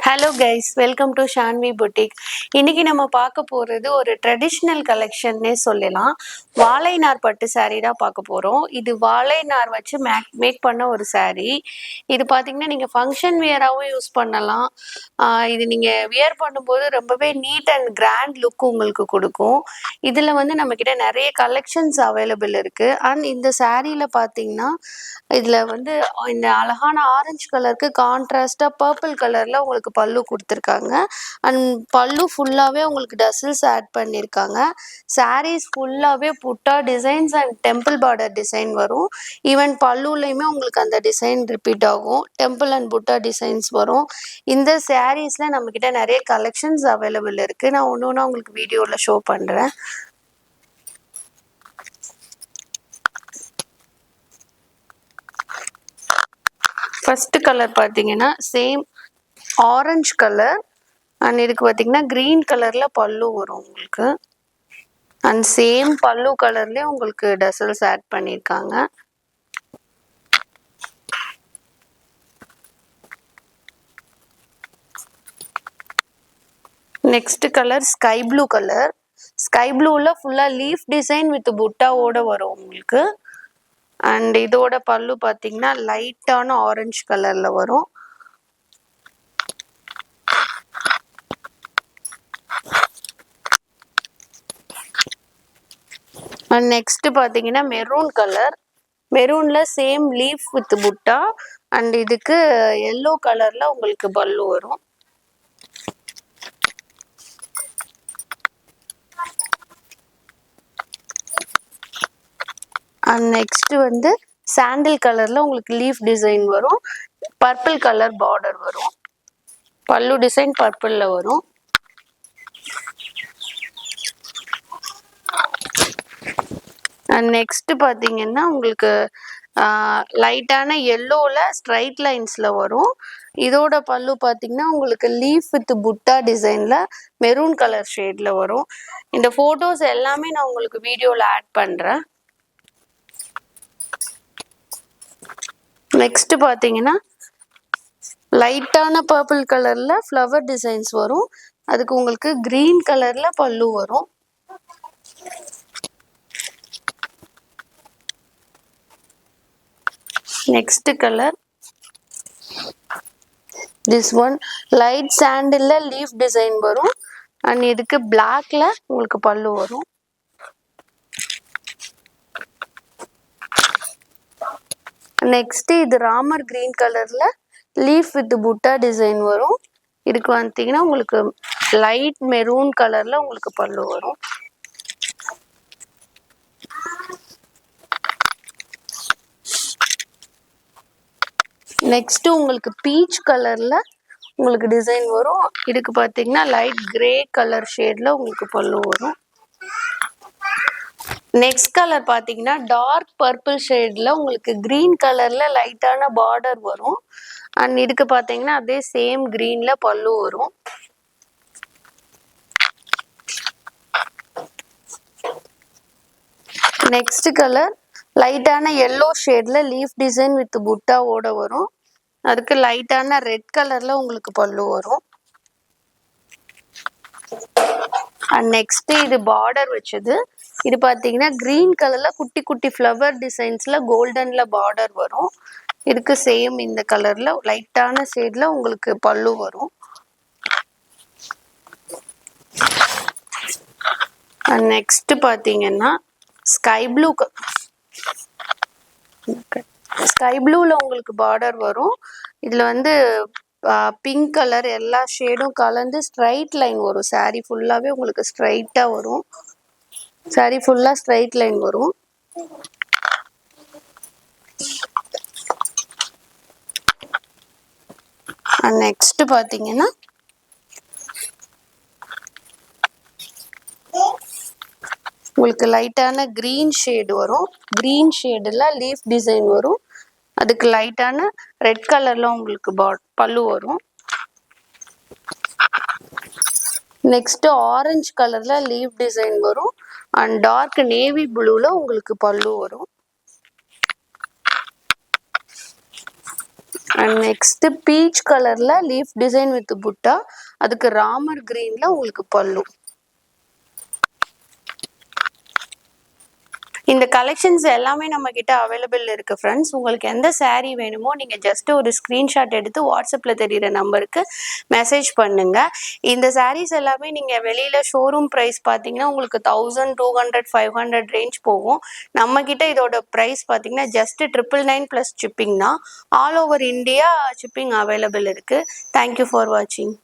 Hello guys, welcome to Shanvi boutique. இன்னைக்கு நம்ம பார்க்க போகிறது ஒரு ட்ரெடிஷ்னல் கலெக்ஷன்னே சொல்லலாம். வாழை நார் பட்டு சாரீ தான் பார்க்க போகிறோம். இது வாழை நார் வச்சு மேக் பண்ண ஒரு சாரீ. இது பார்த்தீங்கன்னா நீங்கள் ஃபங்க்ஷன் வியராகவும் யூஸ் பண்ணலாம். இது நீங்கள் வியர் பண்ணும்போது ரொம்பவே நீட் அண்ட் கிராண்ட் லுக் உங்களுக்கு கொடுக்கும். இதில் வந்து நம்மக்கிட்ட நிறைய கலெக்ஷன்ஸ் அவைலபிள் இருக்குது. அண்ட் இந்த சாரியில் பார்த்தீங்கன்னா இதில் வந்து இந்த அழகான ஆரஞ்சு கலருக்கு கான்ட்ராஸ்டாக பர்பிள் கலரில் உங்களுக்கு பல்லு கொடுத்துருக்காங்க. அண்ட் பல்லு ஃபுல்லாகவே உங்களுக்கு டசில்ஸ் ஆட் பண்ணியிருக்காங்க. சாரீஸ் ஃபுல்லாகவே புட்டா designs and temple border design வரும். ஈவன் பல்லுலேயுமே உங்களுக்கு அந்த டிசைன் ரிப்பீட் ஆகும். டெம்பிள் அண்ட் புட்டா டிசைன்ஸ் வரும். இந்த சாரீஸில் நம்மக்கிட்ட நிறைய கலெக்ஷன்ஸ் அவைலபிள் இருக்குது. நான் ஒன்று ஒன்றா உங்களுக்கு வீடியோவில் ஷோ பண்ணுறேன். ஃபர்ஸ்ட் கலர் பார்த்தீங்கன்னா சேம் ஆரஞ்சு கலர் அண்ட் இதுக்கு பார்த்தீங்கன்னா க்ரீன் கலரில் பல்லு வரும் உங்களுக்கு. அண்ட் சேம் பல்லு கலர்லேயே உங்களுக்கு டசல்ஸ் ஆட் பண்ணியிருக்காங்க. Next colour sky blue colour. Sky ப்ளூவில் ஃபுல்லாக லீஃப் டிசைன் வித் புட்டாவோட வரும் உங்களுக்கு. அண்ட் இதோட பல்லு பார்த்தீங்கன்னா லைட்டான ஆரஞ்சு கலரில் வரும். அண்ட் நெக்ஸ்ட் பார்த்தீங்கன்னா மெரூன் கலர். மெரூனில் சேம் லீஃப் வித் புட்டா அண்ட் இதுக்கு எல்லோ கலரில் உங்களுக்கு பல்லு வரும். அண்ட் நெக்ஸ்ட் வந்து சாண்டில் கலர்ல உங்களுக்கு லீஃப் டிசைன் வரும். பர்பிள் கலர் பார்டர் வரும். பல்லு டிசைன் பர்பிள்ல வரும். அண்ட் நெக்ஸ்ட் பார்த்தீங்கன்னா உங்களுக்கு லைட்டான எல்லோவில் ஸ்ட்ரைட் லைன்ஸில் வரும். இதோட பல்லு பார்த்தீங்கன்னா உங்களுக்கு லீஃப் வித் புட்டா டிசைனில் மெரூன் கலர் ஷேடில் வரும். இந்த ஃபோட்டோஸ் எல்லாமே நான் உங்களுக்கு வீடியோவில் ஆட் பண்ணுறேன். நெக்ஸ்ட் பார்த்தீங்கன்னா லைட்டான பர்பிள் கலரில் ஃப்ளவர் டிசைன்ஸ் வரும். அதுக்கு உங்களுக்கு க்ரீன் கலரில் பல்லு வரும். Next colour this one light sandal leaf design வரும். அண்ட் இதுக்கு பிளாக்ல உங்களுக்கு பல்லு வரும். நெக்ஸ்ட் இது ராமர் கிரீன் கலர்ல லீஃப் வித் புட்டா டிசைன் வரும். இதுக்கு பார்த்தீங்கன்னா உங்களுக்கு லைட் மெரூன் கலர்ல உங்களுக்கு பல்லு வரும். நெக்ஸ்ட் உங்களுக்கு பீச் கலர்ல உங்களுக்கு டிசைன் வரும். இதுக்கு பார்த்தீங்கன்னா லைட் கிரே கலர் ஷேட்ல உங்களுக்கு பல்லு வரும். நெக்ஸ்ட் கலர் பார்த்தீங்கன்னா டார்க் பர்பிள் ஷேட்ல உங்களுக்கு கிரீன் கலர்ல லைட்டான பார்டர் வரும். அண்ட் இதுக்கு பார்த்தீங்கன்னா அதே சேம் கிரீன்ல பல்லு வரும். நெக்ஸ்ட் கலர் லைட்டான எல்லோ ஷேட்ல லீஃப் டிசைன் வித் புட்டாவோட வரும். அதுக்கு லைட்டான ரெட் கலர்ல உங்களுக்கு பல்லு வரும். அண்ட் நெக்ஸ்ட் இது பார்டர் வச்சது. இது பார்த்தீங்கன்னா கிரீன் கலர்ல குட்டி குட்டி ஃப்ளவர் டிசைன்ஸ்ல கோல்டன்ல பார்டர் வரும். இதுக்கு சேம் இந்த கலர்ல லைட்டான ஷேட்ல உங்களுக்கு பல்லு வரும். அண்ட் நெக்ஸ்ட் பார்த்தீங்கன்னா ஸ்கை ப்ளூல உங்களுக்கு பார்டர் வரும். இதுல வந்து பிங்க் கலர் எல்லா ஷேடும் கலந்து ஸ்ட்ரைட் லைன் வரும். சாரீ ஃபுல்லாவே உங்களுக்கு ஸ்ட்ரைட்டா வரும். சாரீ ஃபுல்லா ஸ்ட்ரைட் லைன் வரும். நெக்ஸ்ட் பாத்தீங்கன்னா உங்களுக்கு லைட்டான கிரீன் ஷேடு வரும். கிரீன் ஷேடுல லீஃப் டிசைன் வரும். அதுக்கு லைட்டான ரெட் கலர்ல உங்களுக்கு பல்லு வரும். நெக்ஸ்ட் ஆரஞ்சு கலர்ல லீஃப் டிசைன் வரும். அண்ட் டார்க் நேவி ப்ளூல உங்களுக்கு பல்லு வரும். அண்ட் நெக்ஸ்ட் பீச் கலர்ல லீஃப் டிசைன் வித் புட்டா, அதுக்கு ராமர் கிரீன்ல உங்களுக்கு பல்லு. இந்த கலெக்ஷன்ஸ் எல்லாமே நம்ம கிட்ட அவைலபிள் இருக்கு ஃப்ரெண்ட்ஸ். உங்களுக்கு எந்த saree வேணுமோ நீங்க ஜஸ்ட் ஒரு ஸ்கிரீன்ஷாட் எடுத்து வாட்ஸ்அப்ல தெரியுற நம்பருக்கு மெசேஜ் பண்ணுங்க. இந்த sarees எல்லாமே நீங்க வெளியில ஷோரூம் பிரைஸ் பாத்தீங்கன்னா உங்களுக்கு 1200 500 ரேஞ்ச் போகும். நம்ம கிட்ட இதோட பிரைஸ் பாத்தீங்கன்னா ஜஸ்ட் 999 பிளஸ் ஷிப்பிங் தான். All over India shipping available இருக்கு. தேங்க்யூ ஃபார் வாட்சிங்.